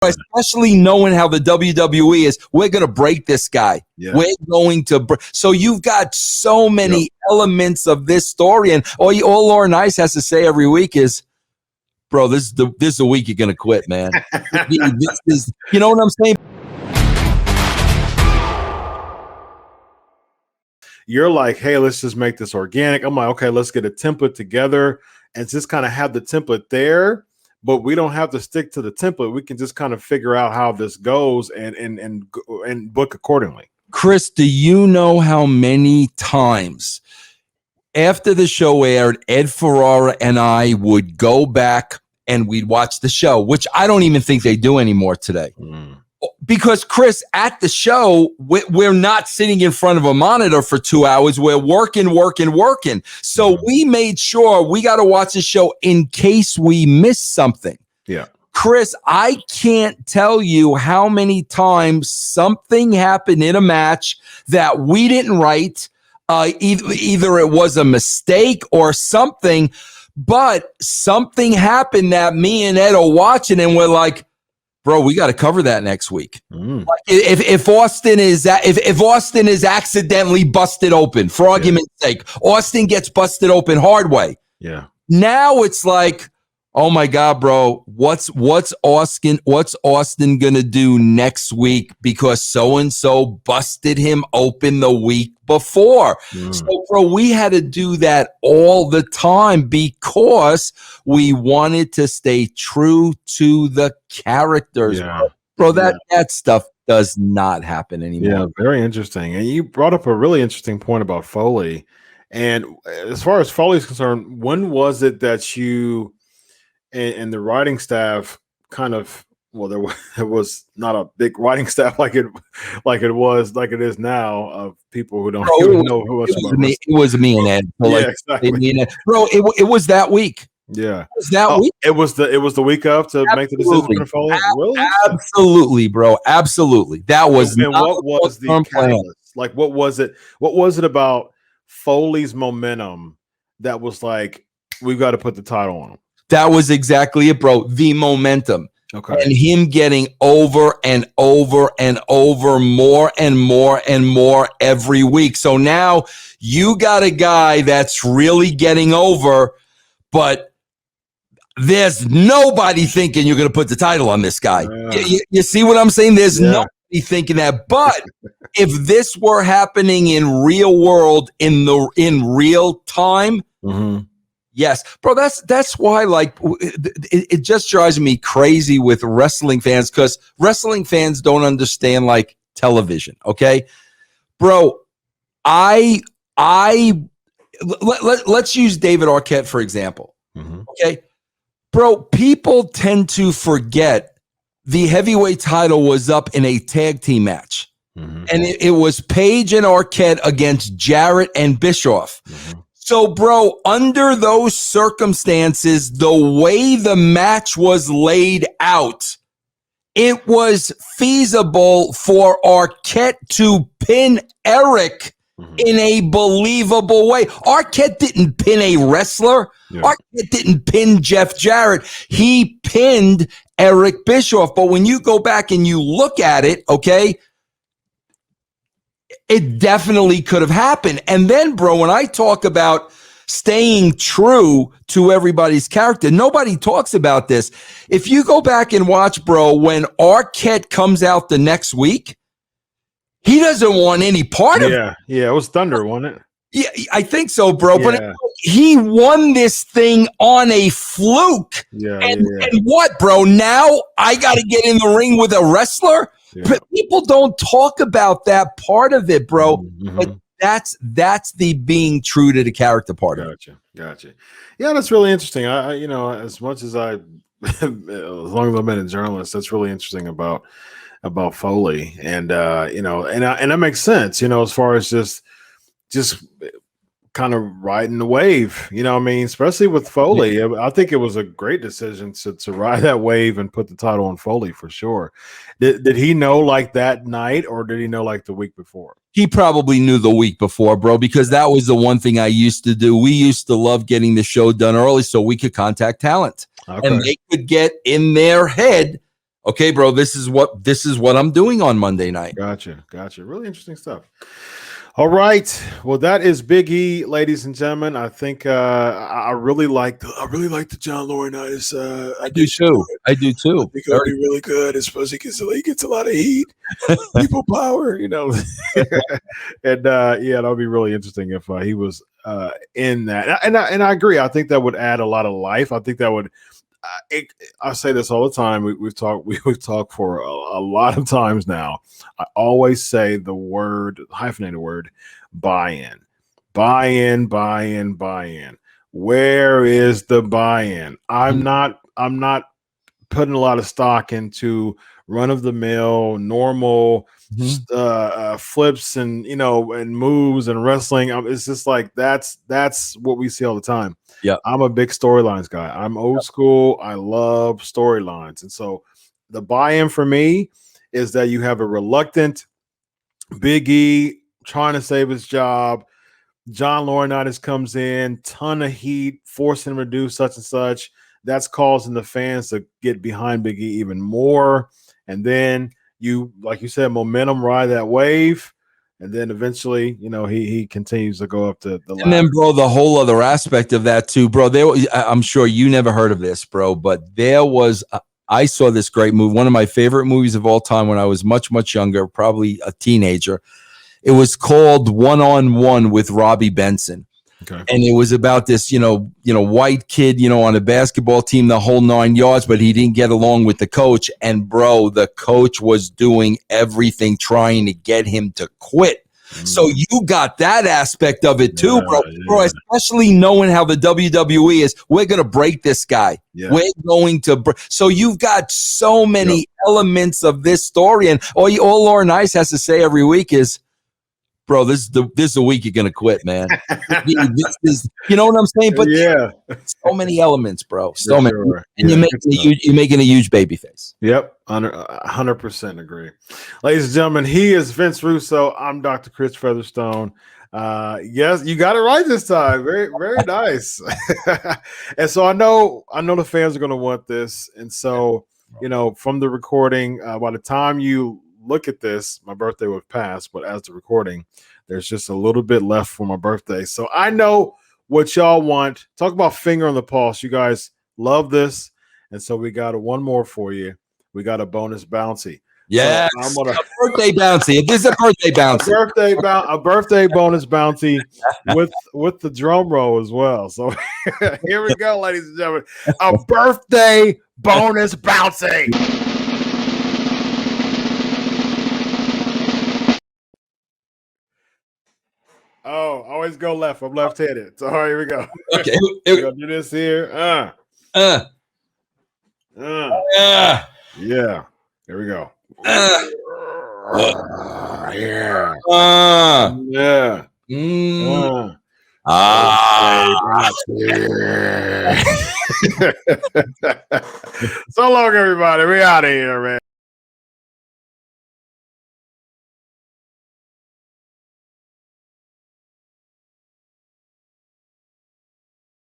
especially knowing how the WWE is. We're going to break this guy. Yeah. We're going to so you've got so many elements of this story, and all Lauren Ice has to say every week is, bro, this is the week you're going to quit, man. This is, you know what I'm saying? You're like, hey, let's just make this organic. I'm like, okay, let's get a template together and just kind of have the template there, but we don't have to stick to the template. We can just kind of figure out how this goes and book accordingly. Chris, do you know how many times after the show aired, Ed Ferrara and I would go back and we'd watch the show, which I don't even think they do anymore today. Because, Chris, at the show, we're not sitting in front of a monitor for 2 hours. We're working. So we made sure we got to watch the show in case we miss something. Yeah. Chris, I can't tell you how many times something happened in a match that we didn't write. Either it was a mistake or something, but something happened that me and Ed are watching and we're like, bro, we got to cover that next week. Like if Austin is accidentally busted open, for argument's sake, Austin gets busted open hard way. Yeah. Now it's like, oh my God, bro, what's Austin gonna do next week because so and so busted him open the week before? So, bro, we had to do that all the time because we wanted to stay true to the characters. Bro, that stuff does not happen anymore. Yeah, very interesting. And you brought up a really interesting point about Foley. And as far as Foley is concerned, when was it that you and the writing staff kind of, well, there was not a big writing staff like it is now of people who don't even know who else. It was me and Ed. So exactly. Bro, it was that week. Yeah, it was that week. It was the week of to make the decision for Foley. Really? Absolutely, bro. Absolutely. That was. And what was the catalyst? Like, what was it? What was it about Foley's momentum that was like, we've got to put the title on him? That was exactly it, bro. The momentum. Okay. And him getting over and over and over more and more and more every week. So now you got a guy that's really getting over, but there's nobody thinking you're going to put the title on this guy. You see what I'm saying? There's nobody thinking that. But if this were happening in real world, in real time, yes, bro, that's why, like, it just drives me crazy with wrestling fans because wrestling fans don't understand, like, television, okay? Bro, let's use David Arquette, for example, okay? Bro, people tend to forget the heavyweight title was up in a tag team match, and it was Page and Arquette against Jarrett and Bischoff. So, bro, under those circumstances, the way the match was laid out, it was feasible for Arquette to pin Eric in a believable way. Arquette didn't pin a wrestler. Arquette didn't pin Jeff Jarrett. He pinned Eric Bischoff. But when you go back and you look at it, okay, it definitely could have happened. And then, bro, when I talk about staying true to everybody's character, nobody talks about this. If you go back and watch, bro, when Arquette comes out the next week, he doesn't want any part of it. Yeah, it was Thunder, wasn't it? Yeah, I think so, bro. But he won this thing on a fluke. And what, bro? Now I got to get in the ring with a wrestler? But people don't talk about that part of it, bro. But that's the being true to the character part of it. Gotcha. Yeah, that's really interesting. I as much as as long as I've been a journalist, that's really interesting about Foley, and and that makes sense. As far as just kind of riding the wave, I mean, especially with Foley. I think it was a great decision to ride that wave and put the title on Foley for sure. Did he know like that night, or did he know like the week before? He probably knew the week before, bro, because that was the one thing I used to do. We used to love getting the show done early so we could contact talent. And they could get in their head okay, bro, this is what I'm doing on Monday night. Gotcha. Really interesting stuff. All right. Well, that is Big E, ladies and gentlemen. I think I really like the John Laurinaitis. I do too. I think it'll be really good. I suppose he gets a lot of heat, people power, and that'll be really interesting if he was in that. And I agree. I think that would add a lot of life. I think that would. I say this all the time. We've talked for a lot of times now. I always say the hyphenated word, buy-in. Where is the buy-in? I'm not putting a lot of stock into run-of-the-mill, normal flips and and moves and wrestling. It's just like that's what we see all the time. Yeah, I'm a big storylines guy. I'm old school. I love storylines, and so the buy-in for me is that you have a reluctant Big E trying to save his job. John Laurinaitis comes in, ton of heat, forcing him to do such and such. That's causing the fans to get behind Big E even more. And then like you said, momentum ride that wave. And then eventually, he continues to go up the ladder. And then, bro, the whole other aspect of that too, bro. I'm sure you never heard of this, bro, but there was I saw this great movie, one of my favorite movies of all time when I was much, much younger, probably a teenager. It was called One-on-One with Robbie Benson. Okay. And it was about this, white kid, on a basketball team, the whole 9 yards, but he didn't get along with the coach. And bro, the coach was doing everything trying to get him to quit. So you got that aspect of it too, bro. Yeah. Bro, especially knowing how the WWE is, we're going to break this guy. Yeah. We're going to so you've got so many elements of this story. And all Laurinaitis has to say every week is, bro, this is the week you're gonna quit, man. This is, you know what I'm saying? But yeah, so many elements, bro. So many, sure. And you're making a huge baby face. Yep, 100% agree. Ladies and gentlemen, he is Vince Russo. I'm Dr. Chris Featherstone. Yes, you got it right this time. Very, very nice. And so I know the fans are gonna want this, and so from the recording, by the time you look at this, my birthday would pass, but as the recording, there's just a little bit left for my birthday. So I know what y'all want. Talk about finger on the pulse. You guys love this. And so we got one more for you. We got a bonus bouncy. Yeah, so a birthday bouncy. This is a birthday bouncy. A birthday bonus bounty with the drum roll as well. So here we go, ladies and gentlemen. A birthday bonus bouncy. Oh, always go left. I'm left-handed. So here we go. Okay. We're gonna do this here. Yeah. Here we go. Yeah. So long, everybody. We out of here, man.